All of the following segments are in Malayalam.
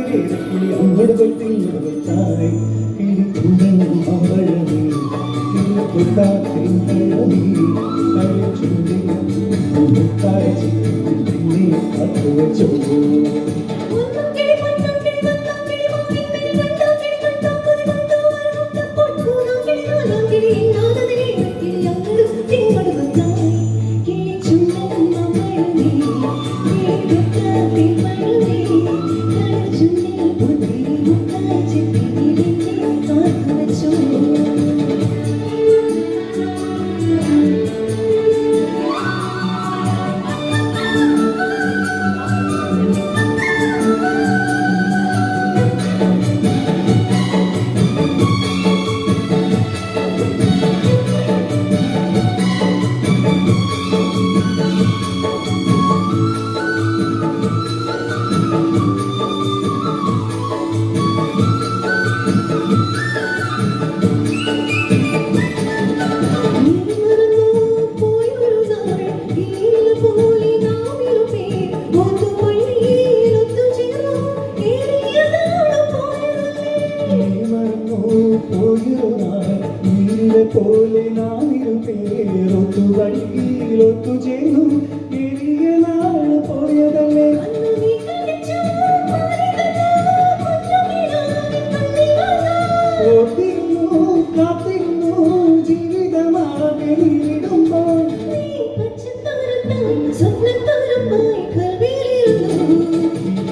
കിളി അങ്ങോട്ട് കൊത്തി കൊടുത്തായി കിളി കുണ്ടനും അമ്പഴമേ കിളി കൊട്ടാത്തിൻ കഴമേ കളി ചുണ്ടി മുത്താഴ്ച പിന്നെ കാത്തു വെച്ചോ പോലെ നാമിരുപേരൊത്തു വഴിയിലൊത്തു ചേർന്നു എരിയ നാള് പോയതല്ലേ ഓർത്തിരുന്നു കാത്തിരുന്നു ജീവിതമാകെ നീടുമ്പോൾ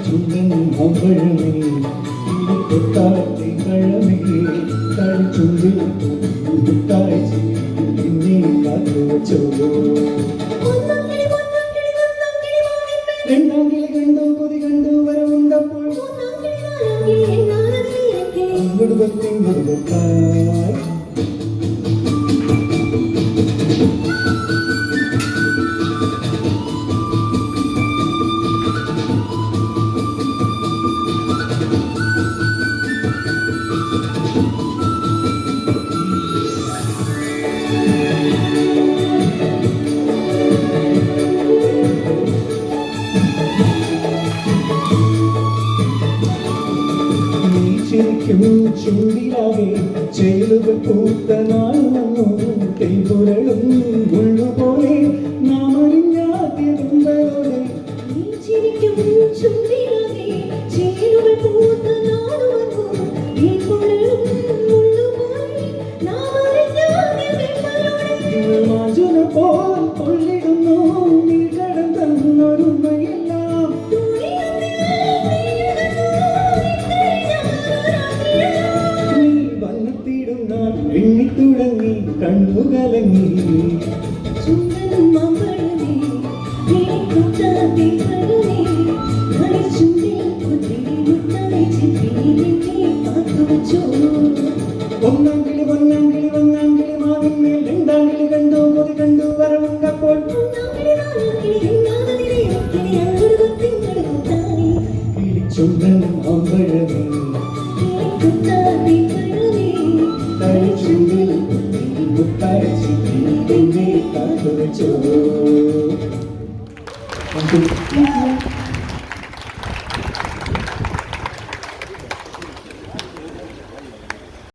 ചുണ്ടൻ അമ്പഴമേ കൊട്ടാത്തി കഴമേ കളിച്ചുണ്ടിൽ മുത്താഴ്ച പിന്നെ കാത്തു വെച്ചോ രണ്ടാം കിളി കണ്ടു കൊതി കണ്ടു വരവുണ്ടപ്പോൾ അങ്ങോട്ട് കൊത്തി കൊടുത്തായി ചുണ്ടിലാകെ ചേലുകൾ പൂത്ത നാൾ വന്നു കൈപുരളും മുള്ളുപോലെ നാം അറിഞ്ഞാദ്യതുമ്പോടെ മാജുന പോൽ കൊള്ളിടുന്നു നീ കടം തന്നൊരുമയെല്ലാം എണ്ണിത്തുടങ്ങി കണ്ണുകലങ്ങി ഒന്നാം കിളി മാവിന്മേൽ രണ്ടാം കിളി കണ്ടു കൊതി കണ്ടു വരവുണ്ടപ്പോൾ കിളിച്ചുണ്ടൻ അമ്പഴമേ കളിച്ചുണ്ടിൽ മുത്താഴ്ച പിന്നെ കാത്തു വെച്ചോ